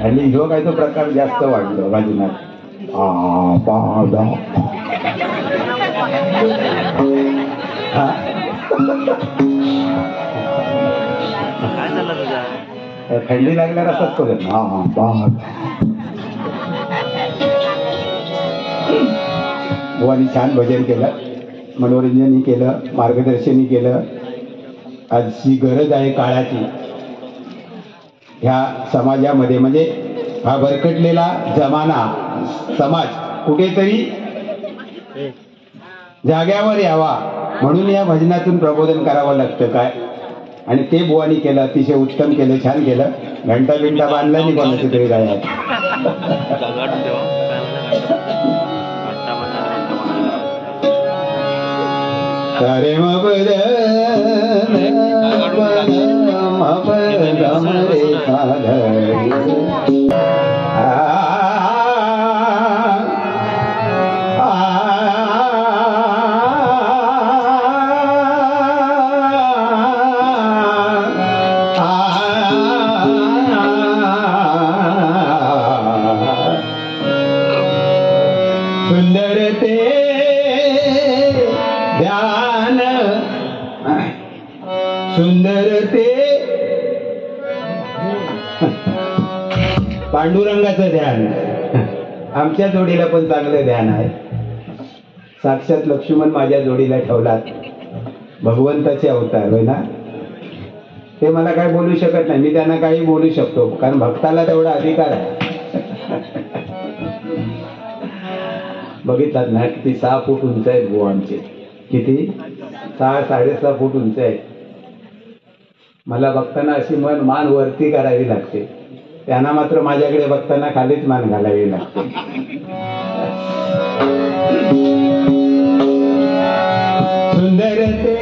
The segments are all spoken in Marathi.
आणि ह्यो काय तो प्रकार जास्त वाढलो बाजूनात. थंडी लागल्यावर असंच करू. बुवानी छान भजन केलं, मनोरंजनही केलं, मार्गदर्शनही केलं. आजची गरज आहे काळाची ह्या समाजामध्ये. म्हणजे हा भरकटलेला जमाना समाज कुठेतरी जाग्यावर यावा म्हणून या भजनातून प्रबोधन करावं लागतं काय. आणि ते बुवानी केलं, अतिशय उत्तम केलं, छान केलं. घंटा बिंटा बांधला नाही कोणाच्या तरी गायात. सारे मबद सुंदर ते ध्यान, सुंदर ते पांडुरंगाचं ध्यान. आमच्या जोडीला पण चांगलं ध्यान आहे. साक्षात लक्ष्मण माझ्या जोडीला ठेवलात, भगवंताचे अवतार होय ना. ते मला काय बोलू शकत नाही, मी त्यांना काही बोलू शकतो कारण भक्ताला तेवढा अधिकार आहे. बघितलात ना किती 6 फूट उंच आहेत बुवांचे, किती 6-6.5 फूट उंच आहेत. मला बघताना अशी मान वरती करावी लागते, त्यांना मात्र माझ्याकडे बघताना खालीच मान घालावी लागते. सुंदर ते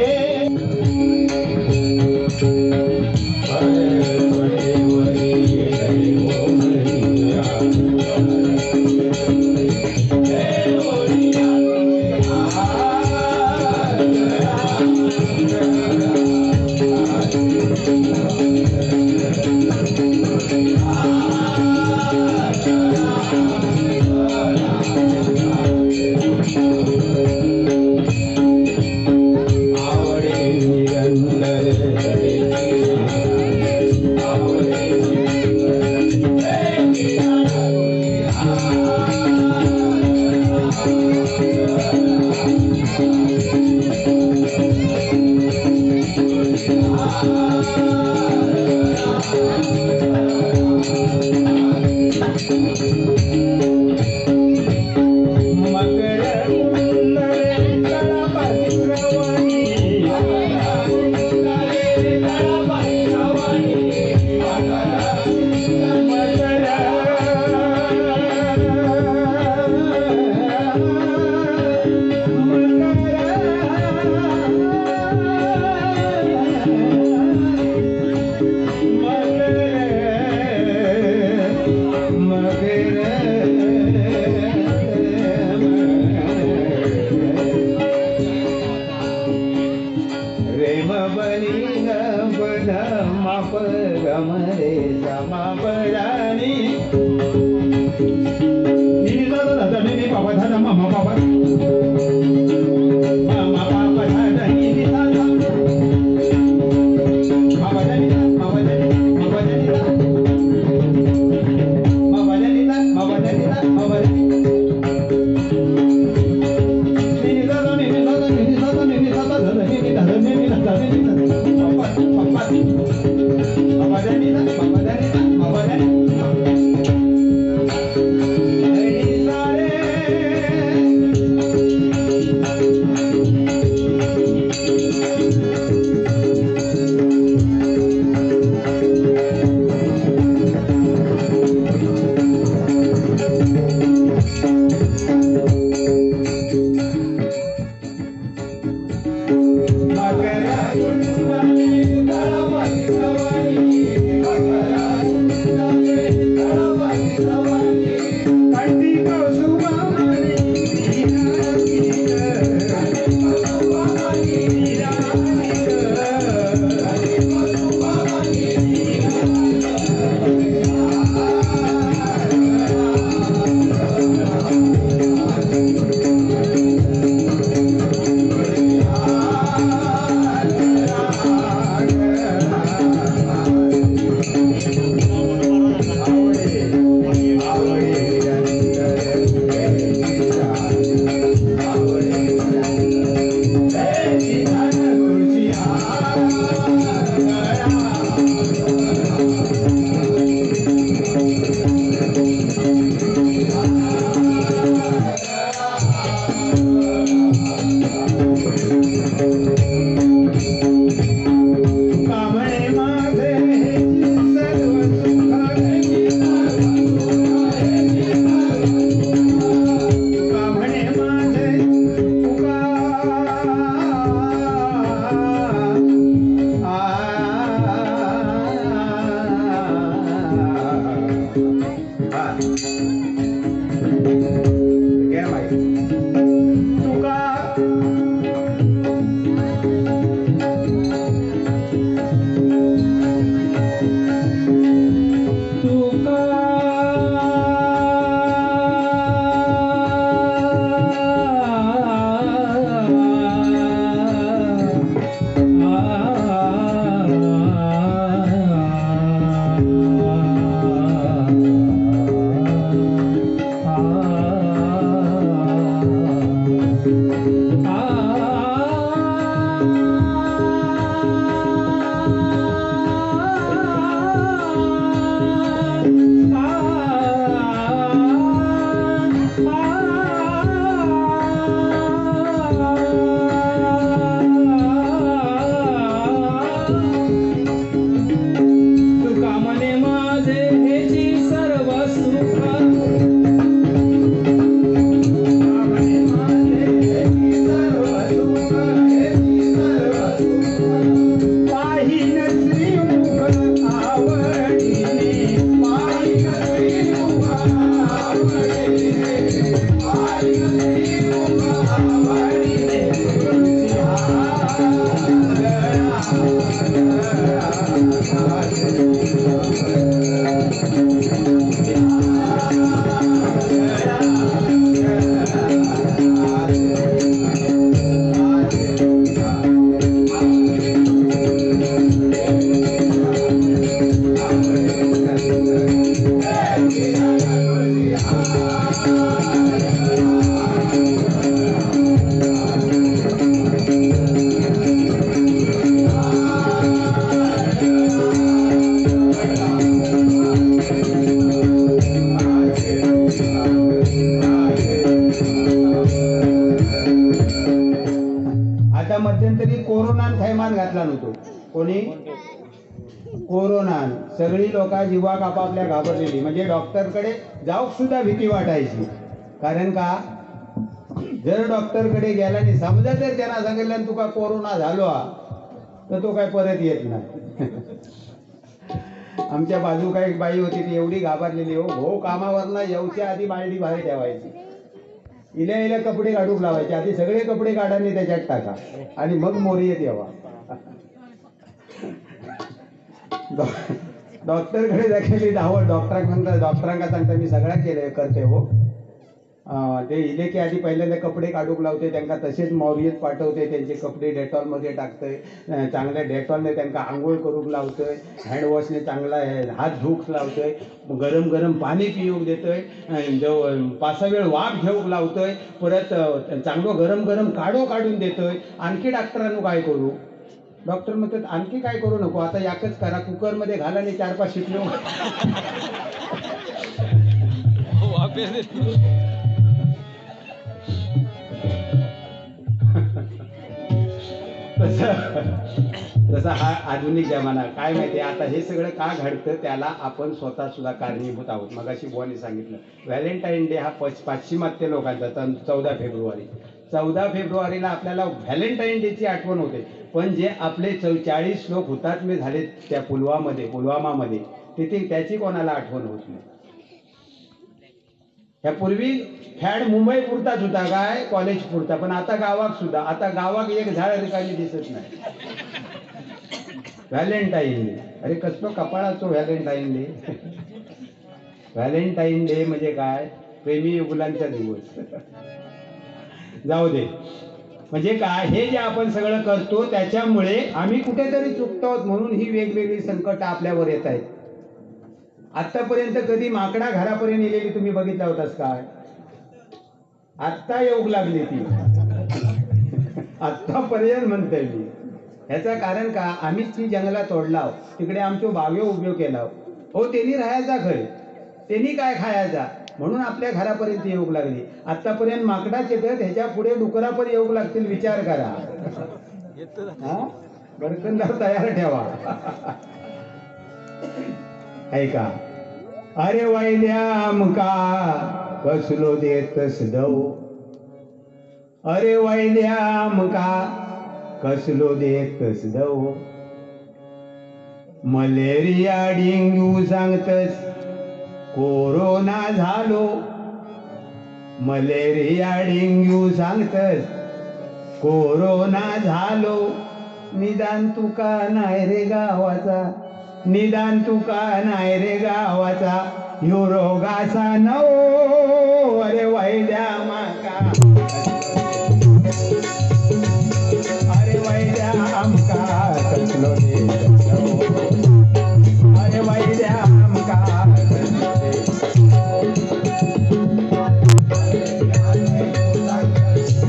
घ्या माहिती तुका आता मध्यंतरी कोरोनान थैमान घातला नव्हतो. कोणी? कोरोनान. सगळी लोक जीवाक आपापल्या घाबरलेली, म्हणजे डॉक्टरकडे जाऊक सुद्धा भीती वाटायची. कारण का, जर डॉक्टरकडे गेला आणि समजा जर त्यांना सांगितलं तुका कोरोना झालो तर तो काय परत येत नाही. आमच्या बाजूला एक बाई होती, ती एवढी घाबरलेली, हो कामावरनं येऊच्या आधी बालडी बाहेर ठेवायची, इल्या इल्या कपडे काढूक लावायचे, आधी सगळे कपडे काढाने त्याच्यात टाका आणि मग मोरी येवा. डॉक्टरकडे दाखवली धावत, डॉक्टरांका सांगता मी सगळ्या केले करते हो. ते इले की आधी पहिल्यांदा कपडे काढूक लावते, त्यांना तसेच मौर्यत पाठवते, त्यांचे कपडे डेटॉलमध्ये टाकतोय, चांगल्या डेटॉलने त्यांना आंघोळ करूक लावतोय, हँडवॉशने चांगला हात धुक लावतोय, गरम गरम पाणी पिऊक देतोय, 5-6 वेळ वाफ घेऊक लावतोय, परत चांगलं गरम गरम काढो काढून देतोय. आणखी डॉक्टरांनो काय करू? डॉक्टर म्हणतात आणखी काय करू नको, आता याकच करा, कुकरमध्ये घाला आणि 4-5 शिट्टी. तसा हा आधुनिक जमाना. काय माहिती आता हे सगळं का घडतं, त्याला आपण स्वतः सुद्धा कारणीभूत आहोत. मगाशी बुवानी सांगितलं व्हॅलेंटाईन डे हा पाश्चिमात्य लोकांचा 14 फेब्रुवारी. 14 फेब्रुवारीला आपल्याला व्हॅलेंटाईन डेची आठवण होते, पण जे आपले 40 लोक हुतात्मे झाले त्या पुलवामामध्ये तिथे त्याची कोणाला आठवण होत नाही. ह्यापूर्वी फॅड मुंबई पुरताच होता, काय कॉलेज पुरता, पण आता गावात सुद्धा, आता गावात एक झाड रिकामी दिसत नाही. व्हॅलेंटाईन डे, अरे कसं कपाळाचो व्हॅलेंटाईन डे. व्हॅलेंटाईन डे म्हणजे काय, प्रेमी युगुलांचा दिवस. जाऊ दे. म्हणजे काय, हे जे आपण सगळं करतो त्याच्यामुळे आम्ही कुठेतरी चुकतो, म्हणून ही वेगवेगळी संकट आपल्यावर येत आहेत. आतापर्यंत कधी माकडा घरापर्यंत येलेली तुम्ही बघितला होतास काय? आत्ता येऊ लागली ती. आत्तापर्यंत म्हणतोय मी. ह्याचं कारण का, आम्हीच ती जंगला तोडलाव, तिकडे आमचो बाव्यो उभ्यो केला हो, त्यांनी राहायचा घरी, त्यांनी काय खायचा, म्हणून आपल्या घरापर्यंत येऊ लागली. आतापर्यंत माकडाच येतात, ह्याच्या पुढे डुकरा पण येऊ लागतील, विचार करा. गडकंदार तयार ठेवा. ऐका, अरे वैद्या मुका कसलो देतस दव, अरे वैद्या मुका कसलो देतस दव, मलेरिया डेंग्यू सांगतस कोरोना झालो, मलेरिया डेंग्यू सांगतस. कोरोना झालो, निदान तुका नाही रे गावाचा, निदान तुका नाही रे गावाचा, ह्यो रोगाचा नवो अरे वैद्या माका, अरे वैद्या आमका कसलो दे, अरे वैद्या आमका कसलो दे.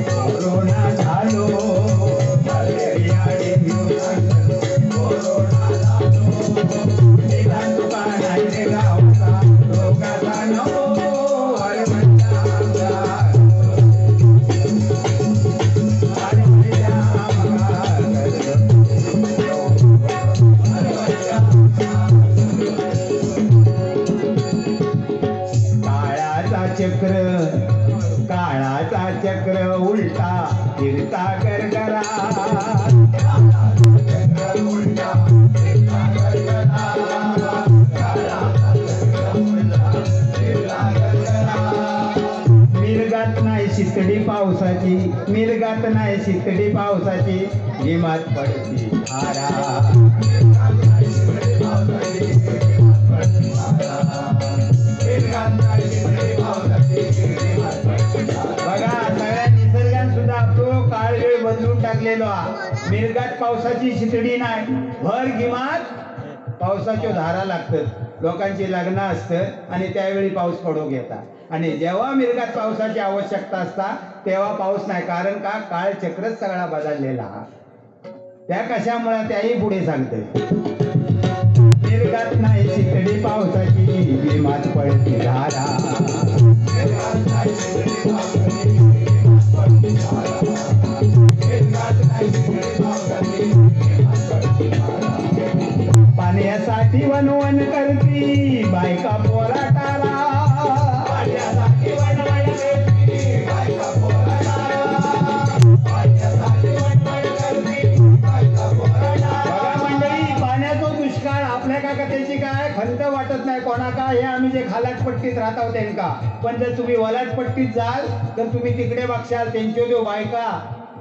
कोरोना झालो, मलेरिया डेंग्यू सांगतस. कोरोना झालो, निदान तुका नाही रे गावाचा, रोगाचा नवो अरे वैद्या आमका, अरे वैद्या आमका काळाचा चक्र, काळाचा चक्र उलटा फिरता करकरा, मिरगात नाही शितडी पावसाची, मिरगात नाही शितडी पावसाची, हिमात पडती धारा. बघा सगळ्या निसर्गात सुद्धा तो काळ वेळ बदलून टाकलेलो हा. मिरगात पावसाची शितडी नाही, भर गिमात पावसाच्या धारा लागतात. लोकांची लग्न असतं आणि त्यावेळी पाऊस पडू घेता, आणि जेव्हा मिरगात पावसाची आवश्यकता असता तेव्हा पाऊस नाही. कारण का, काळ चक्रच सगळा बदललेला हा. त्या कशामुळे त्याही पुढे सांगते. मिरगात नाही शितडी पावसाची, हिमात पडती धारा. पाण्यासाठी वनवन करती बायका पोराटाला, पाण्यासाठी वनवन करती बायका पोराटाला, पाण्यासाठी वनवन करती बायका पोराटाला. बघा मंडळी, पाण्याचा दुष्काळ आपल्या का त्याची काय खंत वाटत नाही कोणा का. हे आम्ही जे खालाटपट्टीत राहतो त्यांका, पण जर तुम्ही वलाटपट्टीत जाल तर तुम्ही तिकडे बघशाल त्यांच्या जो बायका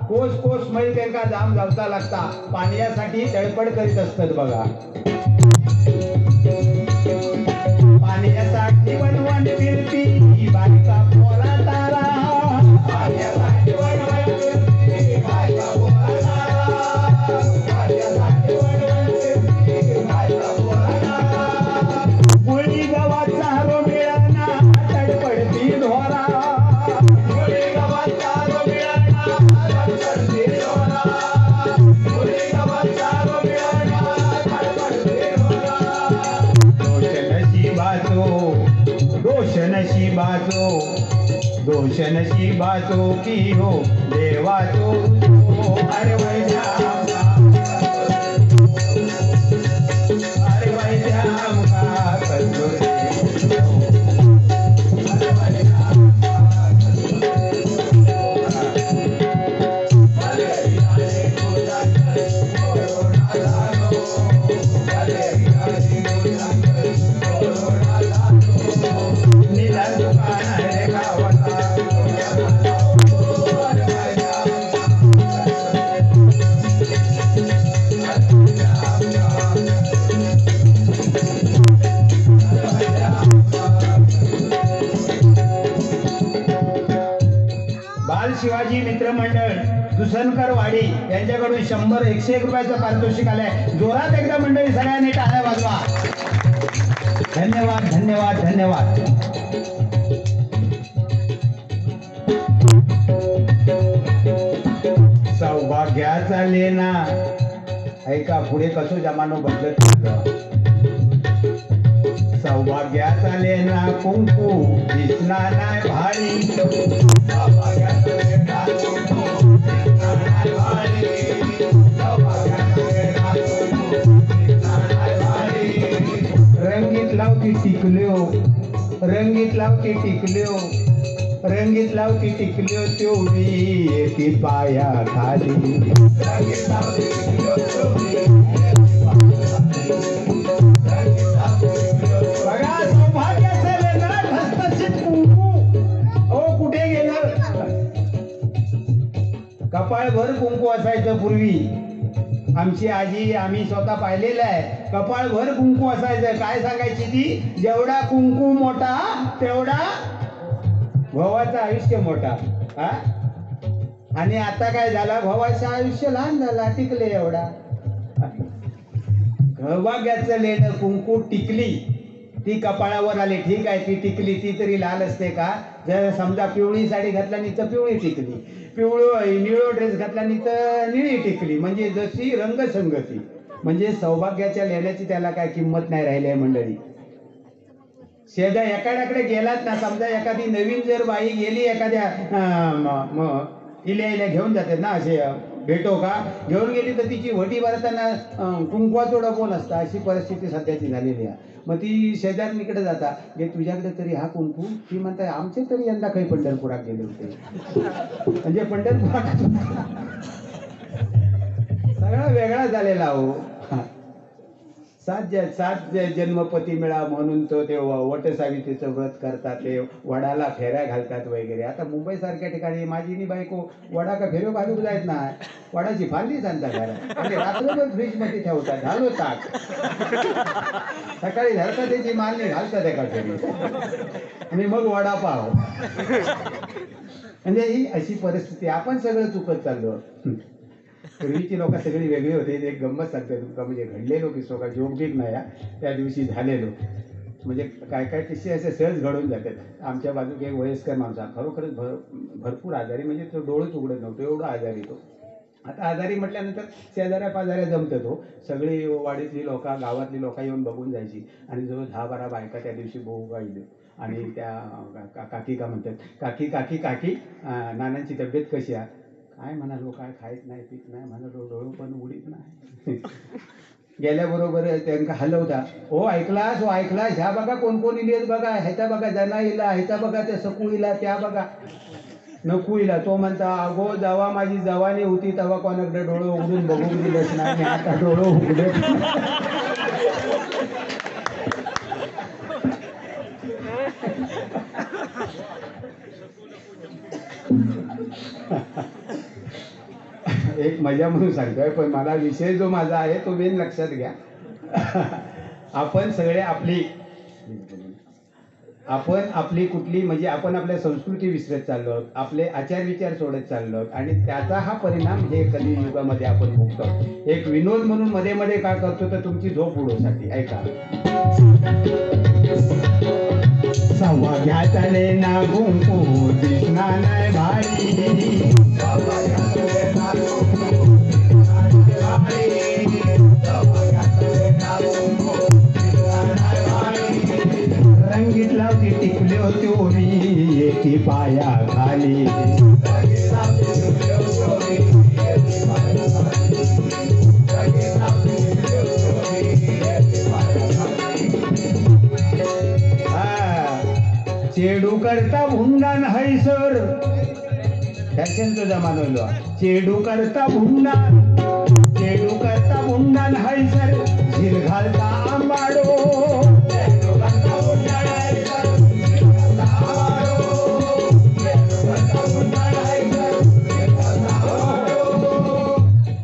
कोस कोस मैल त्यांना जाम जावचा लागता, पाण्यासाठी तडपड करीत असतात. बघा पाण्यासाठी वनवन फिरती बायका पोराटाला, पाण्यासाठी वनवन फिरती बायका पोराटाला, पाण्यासाठी वनवन फिरती बायका पोराटाला. गुळी गव्हाचा रो मिळाना तडपडती ढोरा, गुळी गव्हाचा रो मिळाना तडपडती ढोरा, गुळी गव्हाचा रो मिळाना तडपडती ढोरा. दोष नशिबाचो, दोष नशिबाचो की हो देवाचो. अरे वैद्या आमका, अरे वैद्या आमका कसलो दे, अरे वैद्या आमका कसलो बाल शिवाजी मित्र मंडळ दुसनकर वाडी यांच्याकडून 100-101 रुपयाचं पारितोषिक आलंय. जोरात एकदा मंडळी सगळ्यांनी टाळ्या वाजवा. धन्यवाद धन्यवाद धन्यवाद. सौभाग्याचा लेना ऐका, पुढे कसं जमानो बदलत चाललं. सौभाग्याचा लेना कुंकू दिसना नाही भारी, सौभाग्याचा लेना कुंकू दिसना नाही भारी, सौभाग्याचा लेना कुंकू दिसना नाही भारी. रंगीत लावती टिकल्यो, रंगीत लावती टिकल्यो, रंगीत लावती टिकल्यो तेवढी येती पाया खाली, रंगीत लावती टिकल्यो तेवढी. बघा सौभाग्याचं असायचं पूर्वी. आमची आजी आम्ही स्वतः पाहिलेलं आहे, कपाळभर कुंकू असायचं. काय सांगायची ती, जेवढा कुंकू मोठा तेवढा भावाचं आयुष्य मोठा. हा, आणि आता काय झाला, भावाचं आयुष्य लहान झाला, टिकले एवढा. सौभाग्याचं लेणं कुंकू टिकली, ती कपाळावर आली, ठीक आहे, ती टिकली, ती तरी लाल असते का? जर समजा पिवळी साडी घातल्यानी तर पिवळी टिकली, निळो ड्रेस घातल्यानी तर निळी टिकली. म्हणजे जशी रंगसंगती, म्हणजे सौभाग्याच्या लेण्याची त्याला काय किंमत नाही राहिली आहे मंडळी. शेजा एखाद्याकडे गेलात ना, समजा एखादी नवीन जर बाई गेली एखाद्या इल्या घेऊन जातात ना, असे भेटो का घेऊन गेली तर तिची वटी भरताना कुंकवाचं डबो नसता, अशी परिस्थिती सध्याची झालेली आहे. मग ती शेजारणीकडे जाता, गे तुझ्याकडे तरी हा कुंकू, ती म्हणता आमचे तरी यंदा काही पंढरपुरात गेले होते. म्हणजे पंढरपुरात सगळा वेगळा झालेला हो. सात जन्मपती मिळा म्हणून तो ते वटसावित्रीचं व्रत करतात, ते वडाला फेऱ्या घालतात वगैरे. आता मुंबई सारख्या ठिकाणी माझी बायको वडा का फेऱ्यो घालूक जायत ना, वडाची फांदी सांगता घरात आणि रात्रभर फ्रीज मध्ये ठेवतात, घालो ताक, सकाळी धरतात त्याची मालणी घालतात एका फेरी आणि मग वडापाव. म्हणजे ही अशी परिस्थिती, आपण सगळं चुकत चाललो. पूर्वीची लोक सगळी वेगळी होती. एक गंमत सांगते तुमका, म्हणजे घडलेलो किस्सो का, जोगबीक नाही त्या दिवशी झालेलो. म्हणजे काय काय किस्से असे सहज घडून जातात. आमच्या बाजूक एक वयस्कर माणूस, खरोखरच भरपूर आजारी, म्हणजे तो डोळंच उघडत नव्हतं, एवढं आजारी तो. आता आजारी म्हटल्यानंतर शेजाऱ्या पाजाऱ्या जमतं, तो सगळी वाडीतली लोक, गावातली लोक येऊन बघून जायची. आणि जवळ 10-12 बायका त्या दिवशी बोहू गायले. आणि त्या काकी का म्हणतात, काकी काकी काकी नानांची तब्येत कशी आहे? काय म्हणालो, काय खायत नाही पीत नाही म्हणालो, डोळं पण उडीत नाही. गेल्याबरोबर त्यांना हलवता, हो ऐकलास, हो ऐकलास, ह्या बघा कोण कोण इलेत बघा, ह्याचा बघा जना इला, ह्याचा बघा त्या सकू इला, त्या बघा नको इला. तो म्हणता, अगो जेव्हा माझी जवानी होती तेव्हा कोणाकडे डोळं उघडून बघून दिलंच नाही, आता डोळं उघडत. एक मजा म्हणून सांगतोय, पण मला विषय जो माझा आहे तो मेन लक्षात घ्या. आपण सगळे आपली कुठली, म्हणजे आपण आपल्या संस्कृती विसरत चाललो, आपले आचार विचार सोडत चाललो, आणि त्याचा हा परिणाम हे कलियुगामध्ये आपण भोगतो. एक विनोद म्हणून मध्ये मध्ये काय करतो तर तुमची झोप उडवण्यासाठी ऐका. सौभाग्यातले ना कुंकू दिसना नाही भारी, रंगीत लावती टिकली होती ओरी येती पाया खाली. चेडू करता भुंडान हैसर, फॅशनचा जमाना. चेडू करता भुंडान, चेडू करता भुंडान हैसर, झिल घालता आंबाडो.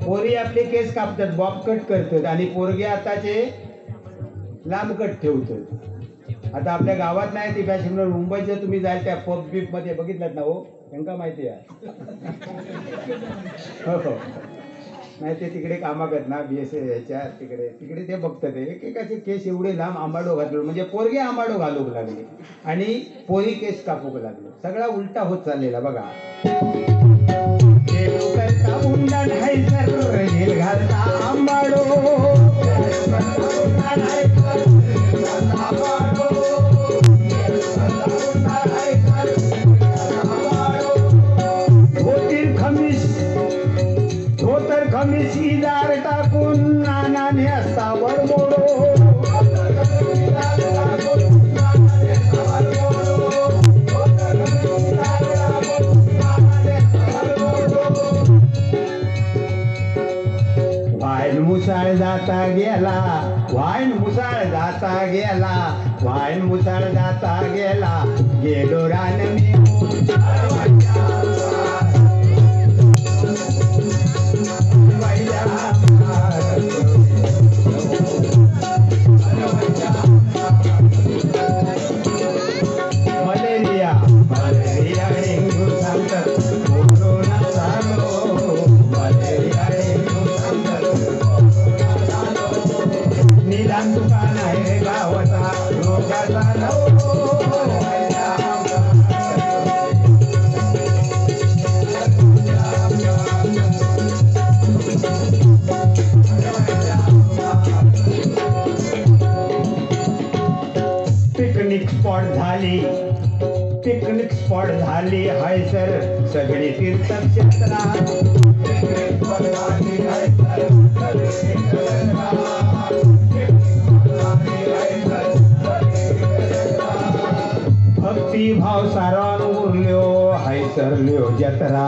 पोरी आपले केस कापतात, बॉब कट करतात, आणि पोरगे आताचे लांब कट ठेवतात. आता आपल्या गावात नाही ती फॅशन, मुंबईत जर तुम्ही जाल त्या पब बीप मध्ये बघितलात ना, हो त्यांना माहिती आहे. हो नाही ते तिकडे कामा करत ना, BS ह्याच्या तिकडे तिकडे ते बघतात, एकेकाचे केस एवढे लांब आंबाडो घातलो, म्हणजे पोरगे आंबाडो घालूक लागले आणि पोरी केस कापूक लागले. सगळा उलटा होत चाललेला बघा. आंबाडो खमीस इदार टाकून नानाने अस्तावर मोडो. वाईन मुसाळ जाता गेला, वाईन मुसाळ जाता गेला, वाईन मुसाळ जाता गेला, गेलो रान मी. गावचा रोगाचा नको पिकनिक स्पॉट झाली हाय सर सगळी तीर्थक्षेत्रा भक्ती भाव सारान उरल्यो हाय सरल्यो जत्रा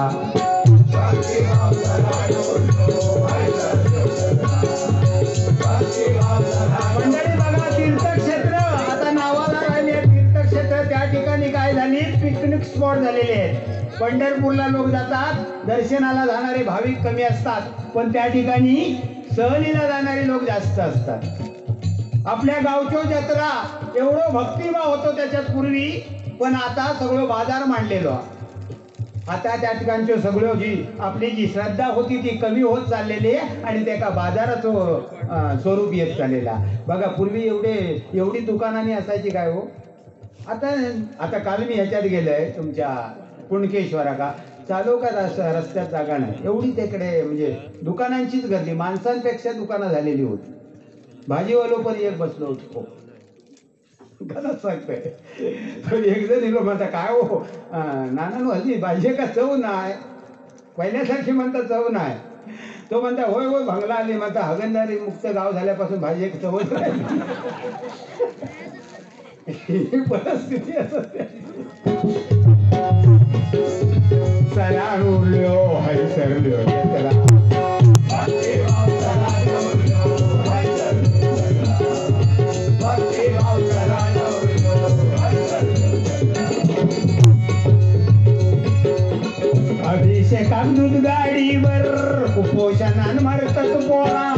मंडळी बघा तीर्थक्षेत्र आता नावाला राहिले तीर्थक्षेत्र त्या ठिकाणी काय झाली पिकनिक स्पॉट झालेले आहेत पंढरपूरला लोक जातात दर्शनाला जाणारे भाविक कमी असतात पण त्या ठिकाणी सहलीला जाणारे लोक जास्त असतात आपल्या गावचो जत्रा एवढं भक्तिभाव होतो त्याच्यात पूर्वी पण आता सगळं बाजार मांडलेलो आता त्या ठिकाणची सगळं आपली जी श्रद्धा होती ती कमी होत चाललेली आणि त्या बाजाराचं स्वरूप येत चाललेला बघा पूर्वी एवढी दुकानांनी असायची काय हो आता काल मी ह्याच्यात गेलोय तुमच्या कुणकेश्वरा का चालू का रस्त्यात जागा नाही एवढी तिकडे म्हणजे दुकानांचीच गर्दी माणसांपेक्षा दुकानं झालेली होती भाजीवालो पण एक बसलो होतो खरंच सांगतोय एक जण दिलो म्हणता काय हो नाना हल्ली भाजी का चव नाही पहिल्यासारखी म्हणता चव नाही तो म्हणता होय होय भंगला आली म्हणता हगणदारी मुक्त गाव झाल्यापासून भाजी एक चवच राहिली ही परिस्थिती असते सरान उरल्यो हाय सरल्यो त्याला अभिषेकात दूध गाडीवर कुपोषणान मरतात पोरा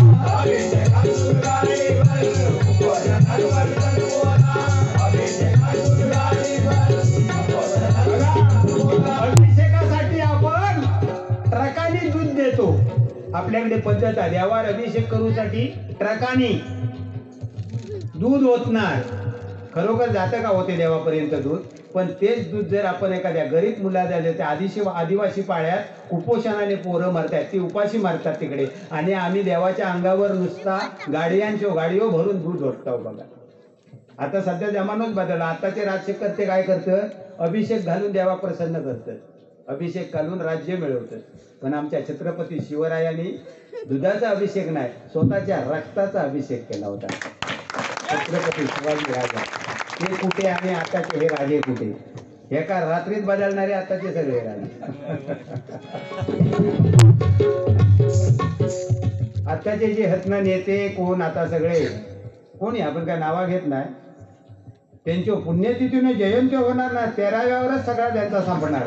अभिषेकासाठी आपण ट्रकाने दूध देतो आपल्याकडे पद्धत आहे देवावर अभिषेक करूसाठी ट्रकाने दूध ओतणार खरोखर जातं का होते देवापर्यंत दूध पण तेच दूध जर आपण एखाद्या गरीब मुलाला दिले त्या आदिवासी पाड्यात कुपोषणाने पोरं मरतात ती उपाशी मारतात तिकडे आणि आम्ही देवाच्या अंगावर नुसता गाडीवर भरून दूध ओततो बघा आता सध्या जमानच बदलला आताचे राज्यकर्ते काय करतात अभिषेक घालून देवा प्रसन्न करतात अभिषेक घालून राज्य मिळवतात पण आमच्या छत्रपती शिवरायांनी दुधाचा अभिषेक नाही स्वतःच्या रक्ताचा अभिषेक केला होता छत्रपती शिवाजी राजा ते कुठे आणि आताचे हे राजे कुठे एका रात्रीत बदलणारे आताचे सगळे राजे आताचे जे हत्न नेते कोण आता सगळे कोणी आपण काय नावा घेत नाही त्यांच्या पुण्यतिथीने जयंती होणार ना 13व्यावरच सगळा त्यांचा संपणार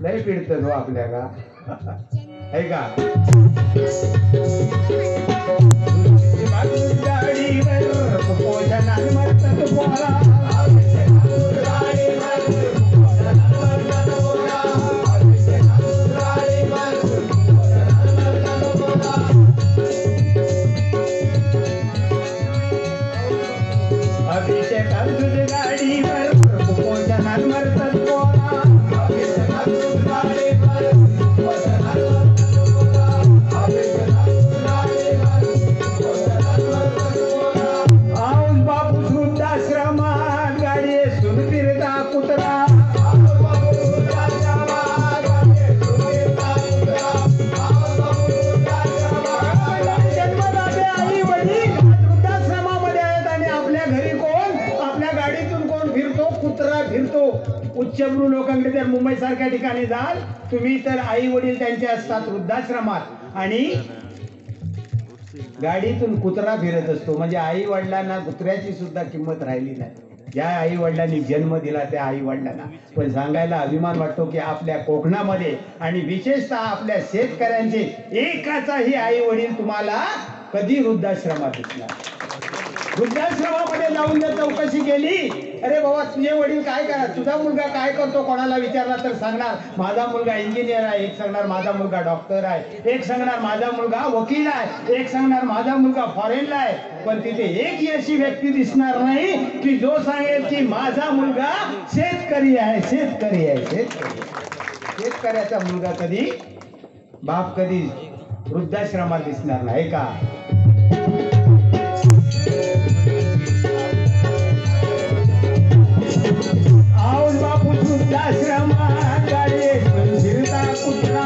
लय पिडत हो आपल्या का ऐका उच्चभ्रू लोकांकडे जर मुंबई सारख्या ठिकाणी जाल तुम्ही तर आई वडील त्यांचे असतात वृद्धाश्रमात आणि गाडीतून कुत्रा फिरत असतो म्हणजे आई वडिलांना कुत्र्याची सुद्धा किंमत राहिली नाही ज्या आई वडिलांनी जन्म दिला त्या आई वडिलांना पण सांगायला अभिमान वाटतो की आपल्या कोकणामध्ये आणि विशेषतः आपल्या शेतकऱ्यांचे एकाचाही आई वडील तुम्हाला कधी वृद्धाश्रमात दिसणार वृद्धाश्रमामध्ये जाऊन जर चौकशी केली, अरे बाबा तुझे वडील काय करा, तुझा मुलगा काय करतो कोणाला विचारला तर सांगणार माझा मुलगा इंजिनियर आहे, एक सांगणार माझा मुलगा डॉक्टर आहे, एक सांगणार माझा मुलगा वकील आहे, एक सांगणार माझा मुलगा फॉरेनला आहे. पण तिथे एक अशी व्यक्ती दिसणार नाही की जो सांगेल की माझा मुलगा शेतकरी आहे, शेतकरी आहे, शेतकरी. शेतकऱ्याचा मुलगा कधी, बाप कधी वृद्धाश्रमात दिसणार नाही का. आओ बापू वृद्धाश्रमात गाडी फिरता कुत्रा,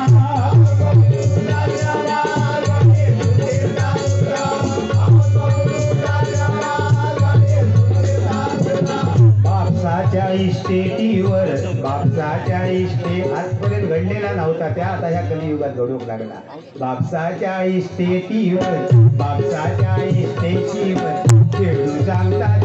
बापसाच्या इस्टेटीवर, बापसाच्या इस्टेट आजपर्यंत घडलेला नव्हता त्या, आता ह्या कलियुगात घडूक लागला. बापसाच्या इस्टेटीवर, बापसाच्या इस्टेटीवर खेळू सांगता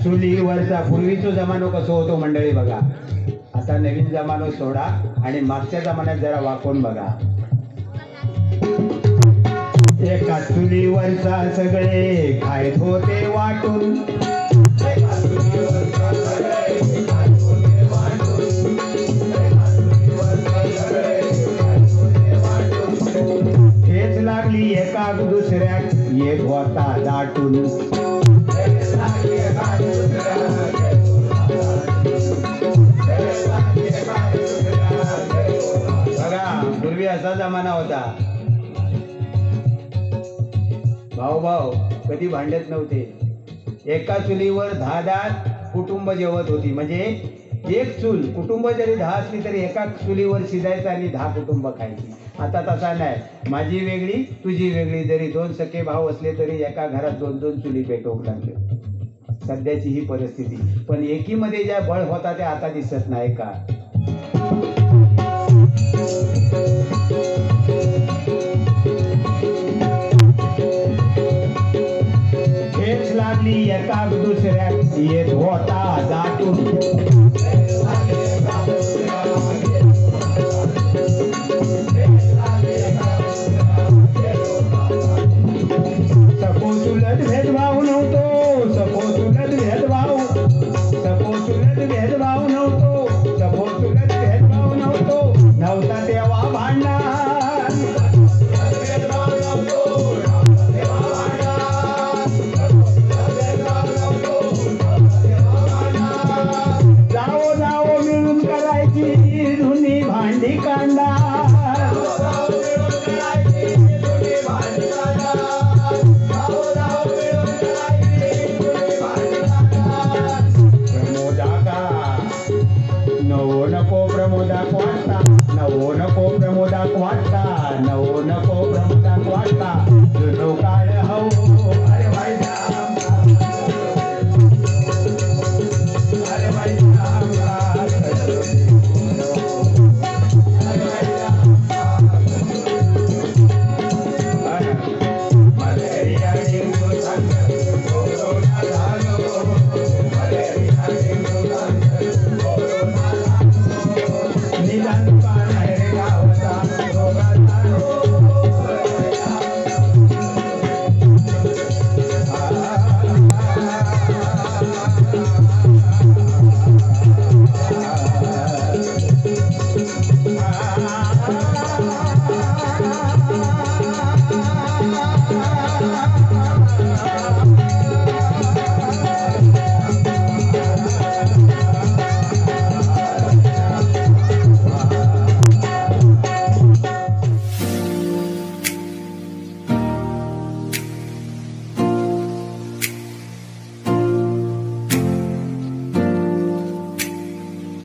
चुलीवरचा पूर्वीचा जमानो कसं होतो मंडळी बघा. आता नवीन जमानो सोडा आणि मागच्या जमान्यात जरा वाकून बघा. एका चुलीवरचा सगळे खायत होते वाटून, तेच लागली एका दुसऱ्यात एक होता दाटून. पूर्वी असा जमाना होता, भाऊ भाऊ कधी भांडत नव्हते. एका चुलीवर 10 कुटुंब जेवत होती. म्हणजे एक चूल, कुटुंब जरी 10 असली तरी एका चुलीवर शिजायचं आणि 10 कुटुंब खायची. आता तसा नाही, माझी वेगळी तुझी वेगळी. जरी 2 सखे भाऊ असले तरी एका घरात 2-2 चुली पेटवू लागले. सध्याची ही परिस्थिती. पण एकीमध्ये ज्या बळ होता त्या आता दिसत नाही का. हेच लागली एका दुसऱ्यात येत होता दाटून.